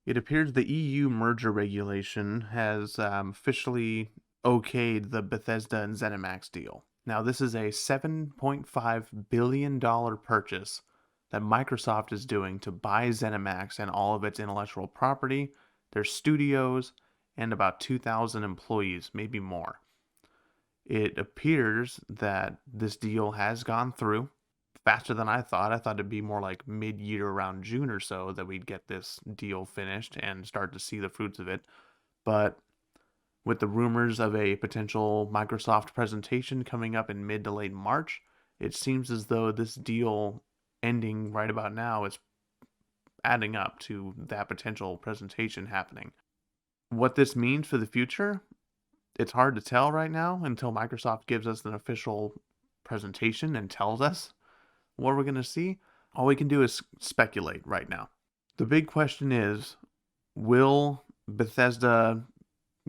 It appears the EU merger regulation has officially okayed the Bethesda and ZeniMax deal. Now, this is a $7.5 billion purchase that Microsoft is doing to buy ZeniMax and all of its intellectual property, their studios, and about 2,000 employees, maybe more. It appears that this deal has gone through faster than I thought. I thought it'd be more like mid-year around June or so that we'd get this deal finished and start to see the fruits of it. But with the rumors of a potential Microsoft presentation coming up in mid to late March, it seems as though this deal ending right about now is adding up to that potential presentation happening. What this means for the future, it's hard to tell right now until Microsoft gives us an official presentation and tells us what we're going to see. All we can do is speculate right now. The big question is, will Bethesda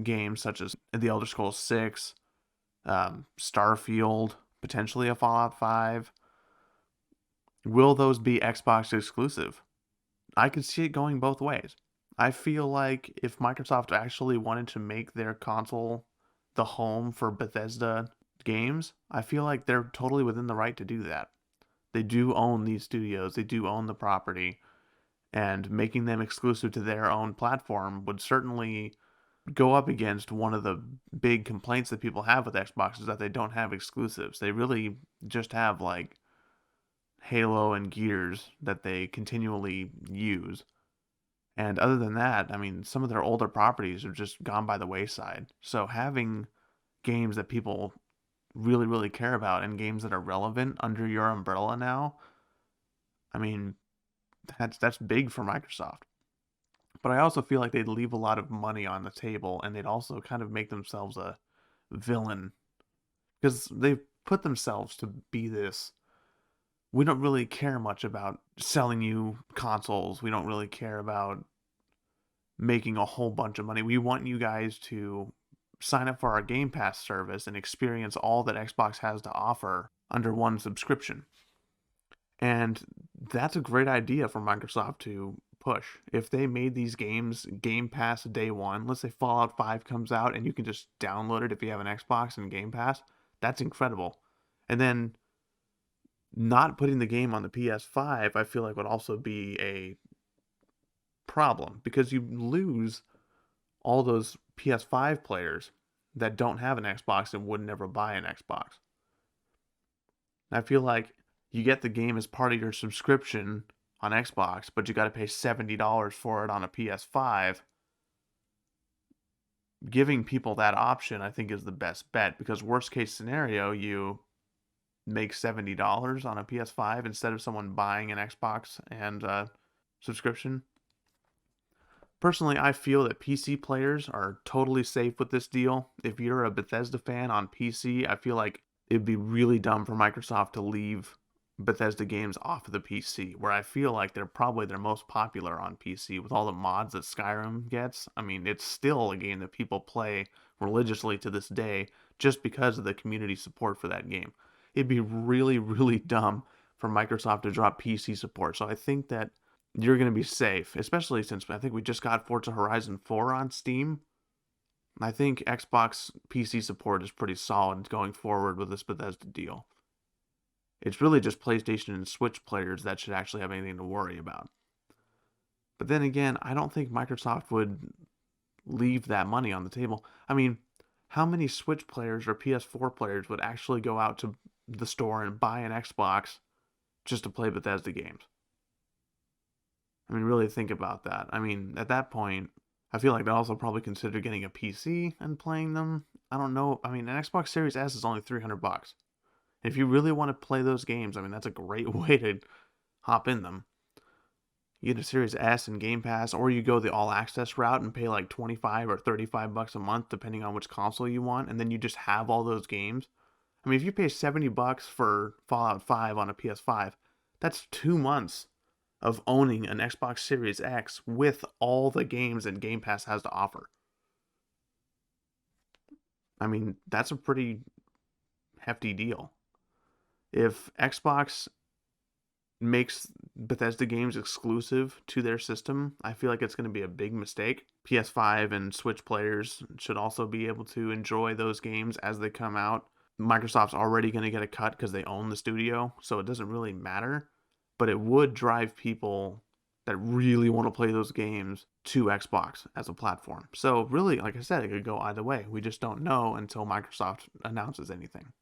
games such as The Elder Scrolls 6, Starfield, potentially a Fallout 5, will those be Xbox exclusive? I could see it going both ways. I feel like if Microsoft actually wanted to make their console the home for Bethesda games, I feel like they're totally within the right to do that. They do own these studios, they do own the property, and making them exclusive to their own platform would certainly go up against one of the big complaints that people have with Xbox is that they don't have exclusives. They really just have like Halo and Gears that they continually use. And other than that, I mean, some of their older properties have just gone by the wayside. So having games that people really, really care about and games that are relevant under your umbrella now, I mean, that's big for Microsoft. But I also feel like they'd leave a lot of money on the table and they'd also kind of make themselves a villain because they've put themselves to be this. We don't really care much about selling you consoles. We don't really care about making a whole bunch of money. We want you guys to sign up for our Game Pass service and experience all that Xbox has to offer under one subscription. And that's a great idea for Microsoft to push. If they made these games Game Pass day one, let's say Fallout 5 comes out and you can just download it if you have an Xbox and Game Pass, that's incredible. And then not putting the game on the PS5, I feel like would also be a problem because you lose all those PS5 players that don't have an Xbox and would never buy an Xbox. I feel like you get the game as part of your subscription on Xbox, but you got to pay $70 for it on a PS5. Giving people that option, I think, is the best bet because worst case scenario, you make $70 on a PS5 instead of someone buying an Xbox and subscription. Personally, I feel that PC players are totally safe with this deal. If you're a Bethesda fan on PC, I feel like it'd be really dumb for Microsoft to leave Bethesda games off of the PC, where I feel like they're probably their most popular on PC with all the mods that Skyrim gets. I mean, it's still a game that people play religiously to this day just because of the community support for that game. It'd be really, really dumb for Microsoft to drop PC support. So I think that you're going to be safe, especially since I think we just got Forza Horizon 4 on Steam. I think Xbox PC support is pretty solid going forward with this Bethesda deal. It's really just PlayStation and Switch players that should actually have anything to worry about. But then again, I don't think Microsoft would leave that money on the table. I mean, how many Switch players or PS4 players would actually go out to the store and buy an Xbox just to play Bethesda games? I mean, really think about that. I mean, at that point, I feel like they also probably consider getting a PC and playing them. I don't know. I mean, an Xbox Series S is only $300. If you really want to play those games, I mean, that's a great way to hop in them. You get a Series S and Game Pass, or you go the all access route and pay like 25 or $35 a month, depending on which console you want, and then you just have all those games. I mean, if you pay $70 for Fallout 5 on a PS5, that's 2 months of owning an Xbox Series X with all the games that Game Pass has to offer. I mean, that's a pretty hefty deal. If Xbox makes Bethesda games exclusive to their system, I feel like it's going to be a big mistake. PS5 and Switch players should also be able to enjoy those games as they come out. Microsoft's already going to get a cut because they own the studio, so it doesn't really matter. But it would drive people that really want to play those games to Xbox as a platform. So, really, like I said, it could go either way. We just don't know until Microsoft announces anything.